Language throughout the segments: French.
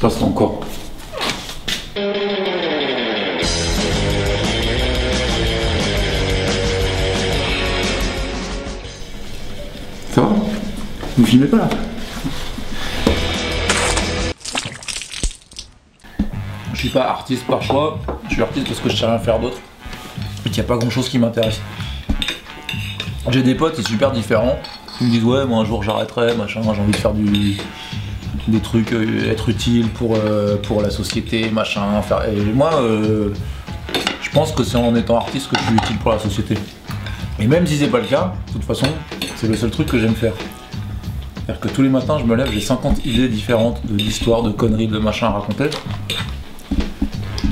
passe encore? Ça va? Vous filmez pas là? Je suis pas artiste par choix, je suis artiste parce que je sais rien faire d'autre et qu'il n'y a pas grand chose qui m'intéresse. J'ai des potes, c'est super différent. Ils me disent ouais, moi un jour j'arrêterai, machin, j'ai envie de faire des trucs, être utile pour la société, machin, faire. Et moi, je pense que c'est en étant artiste que je suis utile pour la société. Et même si c'est pas le cas, de toute façon, c'est le seul truc que j'aime faire. C'est-à-dire que tous les matins je me lève, j'ai 50 idées différentes d'histoires, de conneries, de machin à raconter.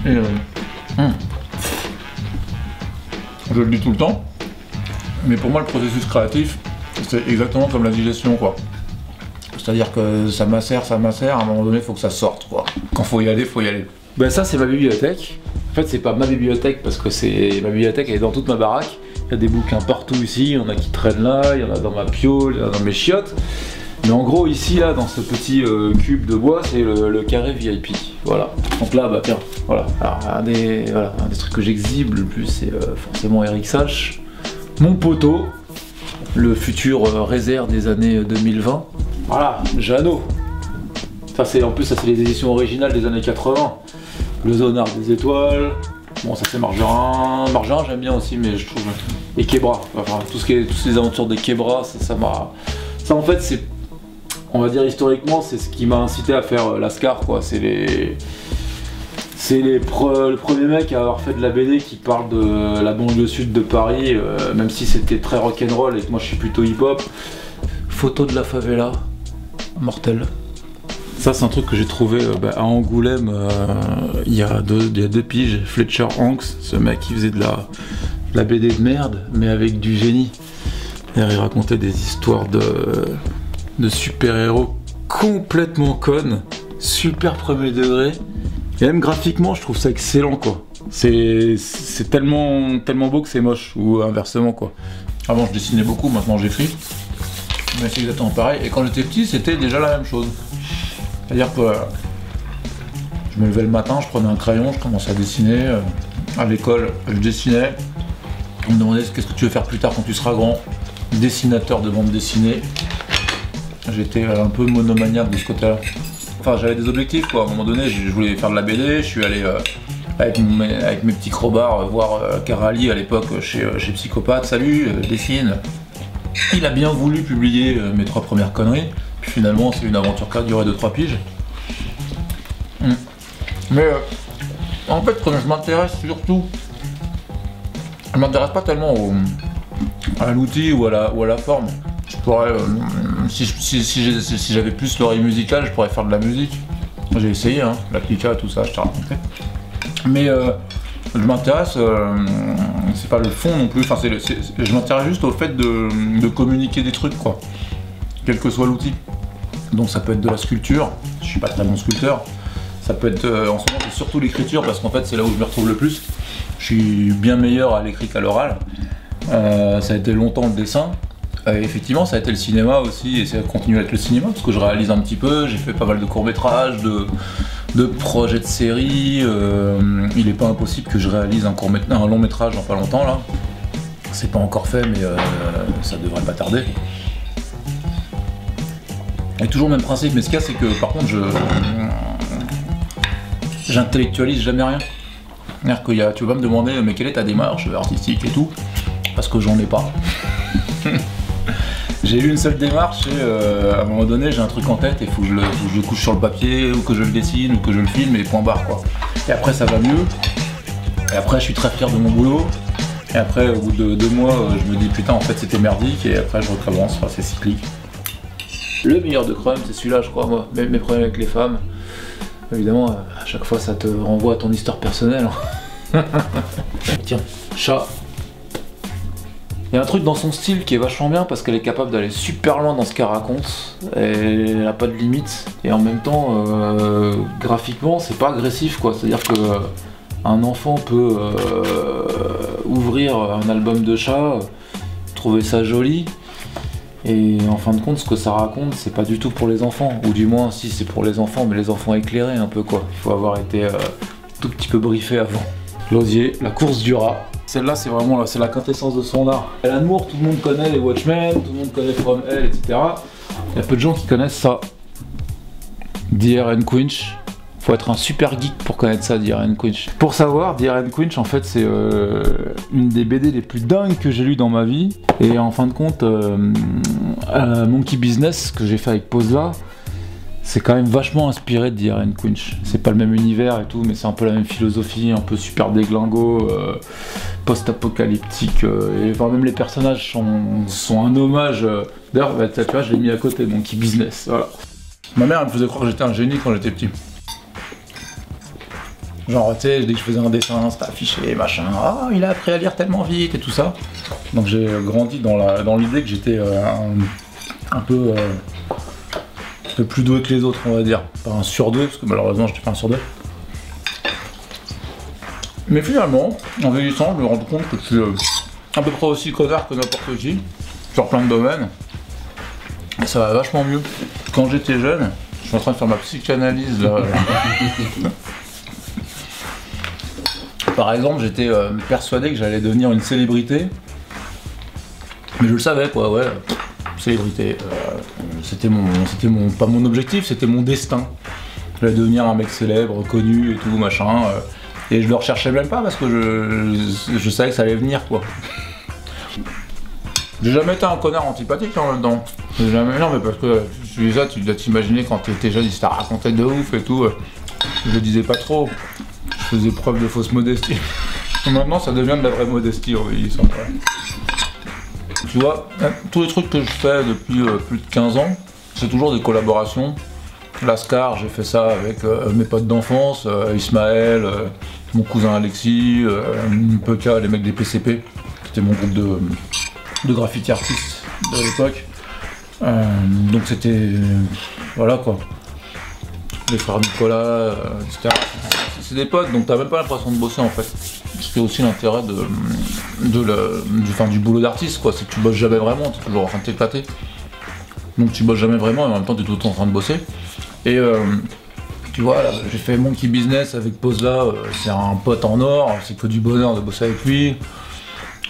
Et je le dis tout le temps, mais pour moi le processus créatif, c'est exactement comme la digestion quoi. C'est-à-dire que ça macère, à un moment donné il faut que ça sorte quoi. Quand faut y aller, faut y aller. Ben ça c'est ma bibliothèque. En fait c'est pas ma bibliothèque parce que c'est ma bibliothèque, elle est dans toute ma baraque. Il y a des bouquins partout ici, il y en a qui traînent là, il y en a dans ma piole, il y en a dans mes chiottes. Mais en gros ici là dans ce petit cube de bois c'est le carré VIP. Voilà. Donc là bah tiens, voilà. Alors un des trucs que j'exhibe le plus c'est forcément Eric Sache. Mon poteau, le futur Réserve des années 2020. Voilà, Jeannot. Ça c'est en plus ça c'est les éditions originales des années 80. Le Zonard des étoiles. Bon ça c'est Margerin. Margerin j'aime bien aussi mais je trouve. Et Kebra. Enfin toutes les aventures de Kebra, ça m'a. Ça en fait c'est. On va dire historiquement, c'est ce qui m'a incité à faire Lascar, quoi. C'est le premier mec à avoir fait de la BD qui parle de la banlieue sud de Paris, même si c'était très rock'n'roll et que moi je suis plutôt hip-hop. Photo de la favela, mortel. Ça c'est un truc que j'ai trouvé à Angoulême il y a deux piges. Fletcher Hanks, ce mec qui faisait de la BD de merde, mais avec du génie. Et il racontait des histoires de super-héros complètement connes, super premier degré, et même graphiquement je trouve ça excellent quoi. C'est tellement beau que c'est moche, ou inversement quoi. Avant je dessinais beaucoup, maintenant j'écris, mais c'est exactement pareil, et quand j'étais petit c'était déjà la même chose. C'est-à-dire que je me levais le matin, je prenais un crayon, je commençais à dessiner, à l'école je dessinais, on me demandait qu'est-ce que tu veux faire plus tard quand tu seras grand, dessinateur de bande dessinée. J'étais un peu monomaniaque de ce côté-là. Enfin, j'avais des objectifs quoi. À un moment donné, je voulais faire de la BD. Je suis allé avec mes petits crobards voir Carali à l'époque chez Psychopathe. Salut, dessine. Il a bien voulu publier mes 3 premières conneries. Puis finalement, c'est une aventure qui a duré 2-3 piges. Mais en fait, quand je m'intéresse surtout, je m'intéresse pas tellement à l'outil ou à la forme. Je pourrais, si j'avais plus l'oreille musicale, je pourrais faire de la musique. J'ai essayé, hein, la clica, tout ça, je t'ai raconté. Mais je m'intéresse, c'est pas le fond non plus, enfin, je m'intéresse juste au fait de communiquer des trucs, quoi. Quel que soit l'outil. Donc ça peut être de la sculpture, je suis pas très bon sculpteur. Ça peut être, en ce moment, c'est surtout l'écriture, parce qu'en fait, c'est là où je me retrouve le plus. Je suis bien meilleur à l'écrit qu'à l'oral. Ça a été longtemps le dessin. Effectivement, ça a été le cinéma aussi, et ça continue à être le cinéma, parce que je réalise un petit peu, j'ai fait pas mal de courts-métrages, de projets de séries. Il n'est pas impossible que je réalise un long-métrage dans pas longtemps, là. C'est pas encore fait, mais ça devrait pas tarder. Et toujours le même principe, mais ce qu'il y a, c'est que par contre, j'intellectualise jamais rien. C'est-à-dire que tu vas me demander, mais quelle est ta démarche artistique et tout, parce que j'en ai pas. J'ai eu une seule démarche et à un moment donné j'ai un truc en tête et il faut que je le couche sur le papier ou que je le dessine ou que je le filme et point barre quoi. Et après ça va mieux. Et après je suis très fier de mon boulot. Et après au bout de 2 mois je me dis putain en fait c'était merdique et après je recommence, enfin, c'est cyclique. Le meilleur de Crum c'est celui-là je crois moi, mes problèmes avec les femmes. Évidemment à chaque fois ça te renvoie à ton histoire personnelle. Tiens, chat. Il y a un truc dans son style qui est vachement bien parce qu'elle est capable d'aller super loin dans ce qu'elle raconte et elle n'a pas de limite et en même temps graphiquement c'est pas agressif quoi, c'est à dire que un enfant peut ouvrir un album de chat, trouver ça joli Et en fin de compte, ce que ça raconte, c'est pas du tout pour les enfants. Ou du moins, si c'est pour les enfants, mais les enfants éclairés un peu quoi. Il faut avoir été tout petit peu briefé avant. L'osier, la course du rat. Celle-là, c'est vraiment c'est la quintessence de son art. Alan Moore, tout le monde connaît les Watchmen, tout le monde connaît From Hell, etc. Il y a peu de gens qui connaissent ça. Deer and Quinch. Faut être un super geek pour connaître ça, Deer and Quinch. Pour savoir, Deer and Quinch, en fait, c'est une des BD les plus dingues que j'ai lues dans ma vie. Et en fin de compte, Monkey Business, que j'ai fait avec Posla, c'est quand même vachement inspiré de Deer and Quinch. C'est pas le même univers et tout, mais c'est un peu la même philosophie, un peu super déglingo, post-apocalyptique. Et enfin, même les personnages sont un hommage. D'ailleurs, bah, tu vois, je l'ai mis à côté, Monkey Business. Voilà. Ma mère, elle me faisait croire que j'étais un génie quand j'étais petit. Genre, tu sais, dès que je faisais un dessin, c'était affiché, machin. Ah, il a appris à lire tellement vite et tout ça. Donc j'ai grandi dans l'idée que j'étais un peu plus doué que les autres, on va dire. Pas un surdoué, parce que malheureusement, j'étais pas un surdoué. Mais finalement, en vieillissant, je me rends compte que je suis à peu près aussi connard que n'importe qui, sur plein de domaines. Et ça va vachement mieux. Quand j'étais jeune, je suis en train de faire ma psychanalyse là. Par exemple, j'étais persuadé que j'allais devenir une célébrité, mais je le savais quoi, ouais, célébrité. C'était pas mon objectif, c'était mon destin. J'allais devenir un mec célèbre, connu et tout, machin. Et je le recherchais même pas parce que je savais que ça allait venir quoi. J'ai jamais été un connard antipathique en même temps. Jamais, non mais parce que déjà tu dois t'imaginer quand t'étais jeune, il s'était raconté de ouf et tout. Je le disais pas trop. Je faisais preuve de fausse modestie. Et maintenant ça devient de la vraie modestie en vieillissant. Ouais. Tu vois, tous les trucs que je fais depuis plus de 15 ans, c'est toujours des collaborations. Lascar, j'ai fait ça avec mes potes d'enfance, Ismaël, mon cousin Alexis, Peka, les mecs des PCP. C'était mon groupe de graffiti artistes de l'époque. Donc c'était... voilà quoi. Les frères Nicolas, etc. C'est des potes, donc t'as même pas l'impression de bosser en fait. C'est aussi l'intérêt du boulot d'artiste quoi, c'est que tu bosses jamais vraiment, t'es toujours en train de t'éclater. Donc tu bosses jamais vraiment et en même temps t'es tout le temps en train de bosser. Et tu vois, là, j'ai fait Monkey Business avec Posla, c'est un pote en or, c'est que du bonheur de bosser avec lui.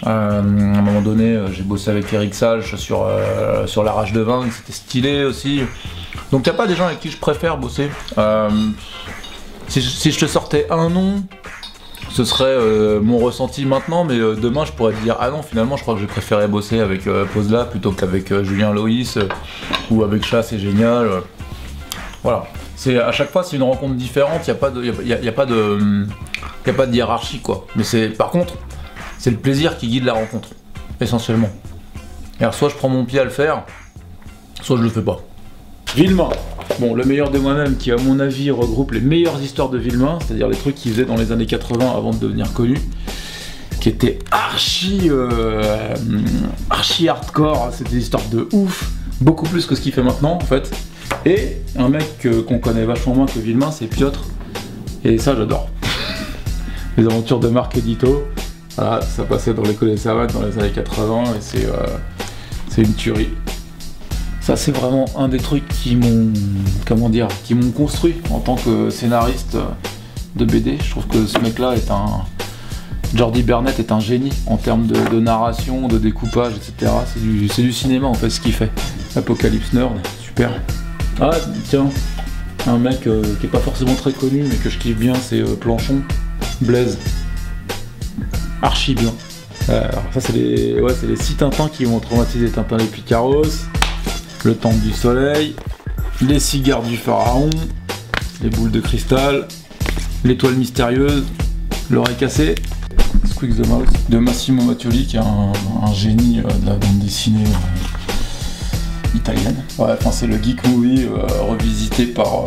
À un moment donné, j'ai bossé avec Eric Salch sur La Rage de Vaincre, c'était stylé aussi. Donc y a pas des gens avec qui je préfère bosser. Si je te sortais un nom, ce serait mon ressenti maintenant, mais demain je pourrais te dire ah non finalement je crois que j'ai préféré bosser avec Posla plutôt qu'avec Julien Loïs ou avec Chat, c'est génial. Voilà. À chaque fois c'est une rencontre différente, il n'y a pas de hiérarchie quoi. Mais par contre, c'est le plaisir qui guide la rencontre, essentiellement. Alors soit je prends mon pied à le faire, soit je le fais pas. Villemain. Bon, le meilleur de moi-même qui à mon avis regroupe les meilleures histoires de Villemain, c'est-à-dire les trucs qu'il faisait dans les années 80 avant de devenir connu, qui étaient archi hardcore, c'était des histoires de ouf, beaucoup plus que ce qu'il fait maintenant en fait. Et un mec qu'on connaît vachement moins que Villemain, c'est Piotr, et ça j'adore. Les aventures de Marc Edito, voilà, ça passait dans l'école des savates dans les années 80 et c'est une tuerie. Ça c'est vraiment un des trucs qui m'ont construit en tant que scénariste de BD. Je trouve que ce mec-là Jordi Bernett est un génie en termes de narration, de découpage, etc. C'est du cinéma en fait ce qu'il fait. Apocalypse Nerd, super. Ah tiens, un mec qui est pas forcément très connu mais que je kiffe bien, c'est Planchon, Blaise. Archi bien. Alors ça c'est les 6 Tintins qui vont traumatiser Tintin les Picaros. Le Temple du Soleil, les cigares du Pharaon, les boules de cristal, l'étoile mystérieuse, l'oreille cassée, Squeak the Mouse, de Massimo Mattioli qui est un génie de la bande dessinée italienne. Ouais, enfin c'est le geek movie revisité par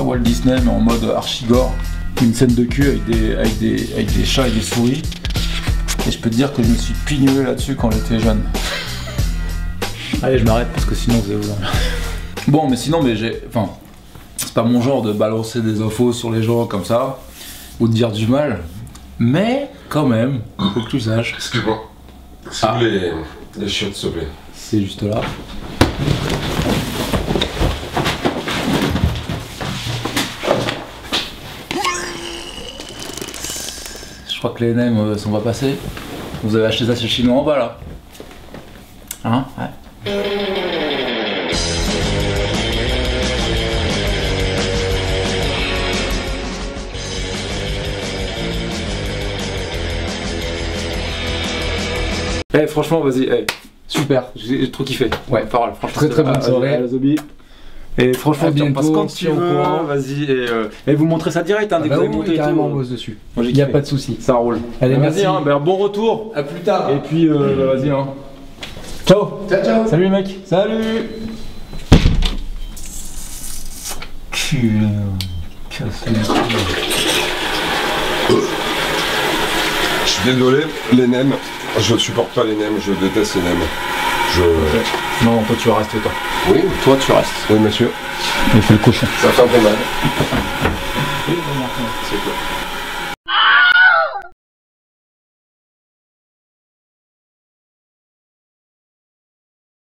Walt Disney mais en mode archi-gore. Une scène de cul avec des chats et des souris. Et je peux te dire que je me suis pignolé là-dessus quand j'étais jeune. Allez, je m'arrête parce que sinon vous allez vous emmerde. Bon, mais sinon, c'est pas mon genre de balancer des infos sur les gens comme ça, ou de dire du mal, mais quand même, il faut que tu saches. Excuse-moi. S'il vous plaît, les chiottes, s'il vous plaît. C'est juste là. Je crois que les nems sont pas passés. Vous avez acheté ça chez Chinois en bas là. Hein? Ouais. Eh franchement vas-y, Super. j'ai trop kiffé. Ouais, parole, franchement. Très très bonne soirée. À la Zombie. Et franchement, À tu repasses bientôt, quand si tu on veux, courant. vas-y. Et vous montrez ça direct, hein, dès que Bah vous avez oui, monté et carrément, on tout. bosse dessus. Moi, j'ai Il n'y a kiffé. pas de souci. Ça roule. Allez, Vas-y, merci. hein, bon retour. À plus tard. Et puis, vas-y. Hein. Ciao. Ciao, ciao. Salut les mecs. Salut. Je suis désolé, les nems, je supporte pas les nems, je déteste les nems. Non, toi tu vas rester toi. Oui, Toi tu restes. oui monsieur. Il fait le cochon. Ça fait un peu mal. C'est quoi?